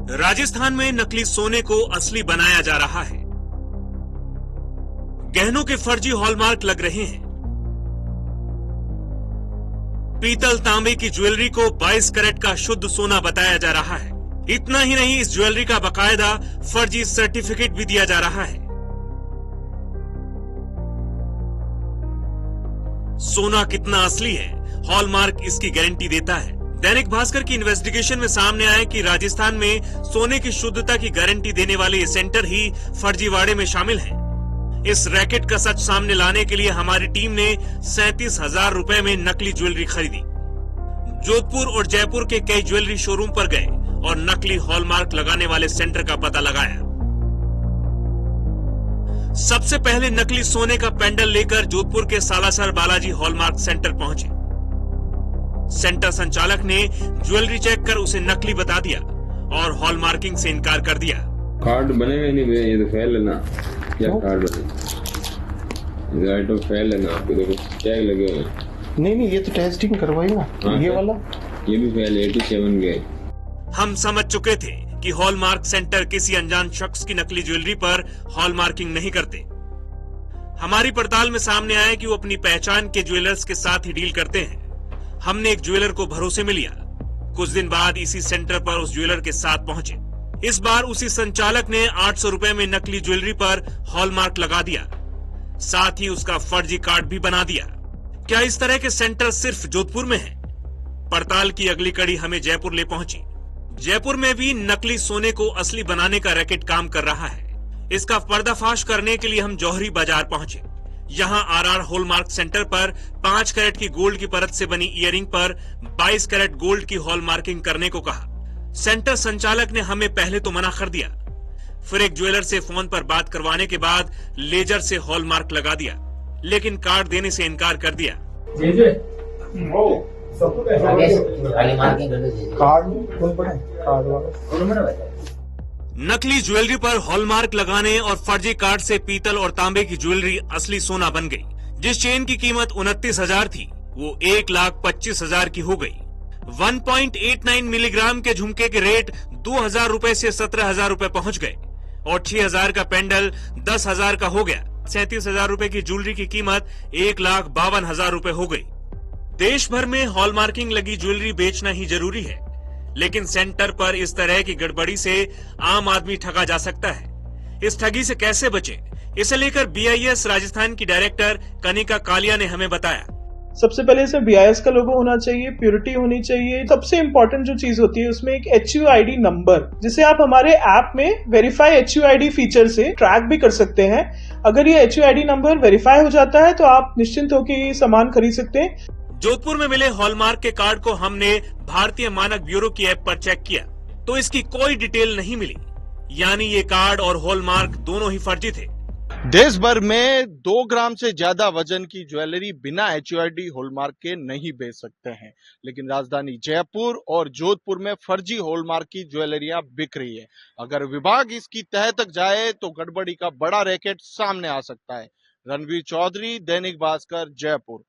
राजस्थान में नकली सोने को असली बनाया जा रहा है। गहनों के फर्जी हॉलमार्क लग रहे हैं। पीतल तांबे की ज्वेलरी को 22 कैरेट का शुद्ध सोना बताया जा रहा है। इतना ही नहीं, इस ज्वेलरी का बकायदा फर्जी सर्टिफिकेट भी दिया जा रहा है। सोना कितना असली है, हॉलमार्क इसकी गारंटी देता है। दैनिक भास्कर की इन्वेस्टिगेशन में सामने आया कि राजस्थान में सोने की शुद्धता की गारंटी देने वाले ये सेंटर ही फर्जीवाड़े में शामिल हैं। इस रैकेट का सच सामने लाने के लिए हमारी टीम ने 37,000 रुपए में नकली ज्वेलरी खरीदी। जोधपुर और जयपुर के कई ज्वेलरी शोरूम पर गए और नकली हॉलमार्क लगाने वाले सेंटर का पता लगाया। सबसे पहले नकली सोने का पेंडल लेकर जोधपुर के सालासर बालाजी हॉलमार्क सेंटर पहुंचे। सेंटर संचालक ने ज्वेलरी चेक कर उसे नकली बता दिया और हॉलमार्किंग से इनकार कर दिया। कार्ड बने हुए नहीं, ये तो फेल है ना। क्या कार्ड बने? ये तो फेल है ना, आपके देखो टैग लगे हुए हैं। नहीं, ये तो टेस्टिंग करवाई ना। हाँ, ये वाला ये भी फेल है, 87 गए। हम समझ चुके थे कि हॉलमार्क सेंटर किसी अनजान शख्स की नकली ज्वेलरी पर हॉलमार्किंग नहीं करते। हमारी पड़ताल में सामने आया कि वो अपनी पहचान के ज्वेलर्स के साथ ही डील करते हैं। हमने एक ज्वेलर को भरोसे में लिया। कुछ दिन बाद इसी सेंटर पर उस ज्वेलर के साथ पहुंचे। इस बार उसी संचालक ने 800 रुपए में नकली ज्वेलरी पर हॉलमार्क लगा दिया, साथ ही उसका फर्जी कार्ड भी बना दिया। क्या इस तरह के सेंटर सिर्फ जोधपुर में हैं? पड़ताल की अगली कड़ी हमें जयपुर ले पहुंची। जयपुर में भी नकली सोने को असली बनाने का रैकेट काम कर रहा है। इसका पर्दाफाश करने के लिए हम जौहरी बाजार पहुंचे। यहाँ आरआर हॉलमार्क सेंटर पर 5 कैरेट की गोल्ड की परत से बनी इयररिंग पर 22 कैरेट गोल्ड की हॉलमार्किंग करने को कहा। सेंटर संचालक ने हमें पहले तो मना कर दिया, फिर एक ज्वेलर से फोन पर बात करवाने के बाद लेजर से हॉलमार्क लगा दिया, लेकिन कार्ड देने से इनकार कर दिया। नकली ज्वेलरी पर हॉलमार्क लगाने और फर्जी कार्ड से पीतल और तांबे की ज्वेलरी असली सोना बन गई। जिस चेन की कीमत 29,000 थी वो 1,25,000 की हो गई। 1.89 मिलीग्राम के झुमके के रेट 2,000 रुपए से 17,000 रुपए पहुंच गए और 6,000 का पेंडल 10,000 का हो गया। 37,000 रुपए की ज्वेलरी की कीमत 1,52,000 रुपए हो गई। देश भर में हॉलमार्किंग लगी ज्वेलरी बेचना ही जरूरी है, लेकिन सेंटर पर इस तरह की गड़बड़ी से आम आदमी ठगा जा सकता है। इस ठगी से कैसे बचे, इसे लेकर BIS राजस्थान की डायरेक्टर कनिका कालिया ने हमें बताया। सबसे पहले इसमें BIS का लोगो होना चाहिए, प्योरिटी होनी चाहिए। सबसे इम्पोर्टेंट जो चीज होती है उसमें एक HUID नंबर, जिसे आप हमारे ऐप में वेरीफाई HUID फीचर से ट्रैक भी कर सकते हैं। अगर ये HUID नंबर वेरीफाई हो जाता है तो आप निश्चिंत होकर ये सामान खरीद सकते हैं। जोधपुर में मिले हॉलमार्क के कार्ड को हमने भारतीय मानक ब्यूरो की ऐप पर चेक किया तो इसकी कोई डिटेल नहीं मिली, यानी ये कार्ड और हॉलमार्क दोनों ही फर्जी थे। देश भर में 2 ग्राम से ज्यादा वजन की ज्वेलरी बिना HUID हॉलमार्क के नहीं बेच सकते हैं, लेकिन राजधानी जयपुर और जोधपुर में फर्जी हॉलमार्क की ज्वेलरियां बिक रही है। अगर विभाग इसकी तह तक जाए तो गड़बड़ी का बड़ा रैकेट सामने आ सकता है। रणवीर चौधरी, दैनिक भास्कर, जयपुर।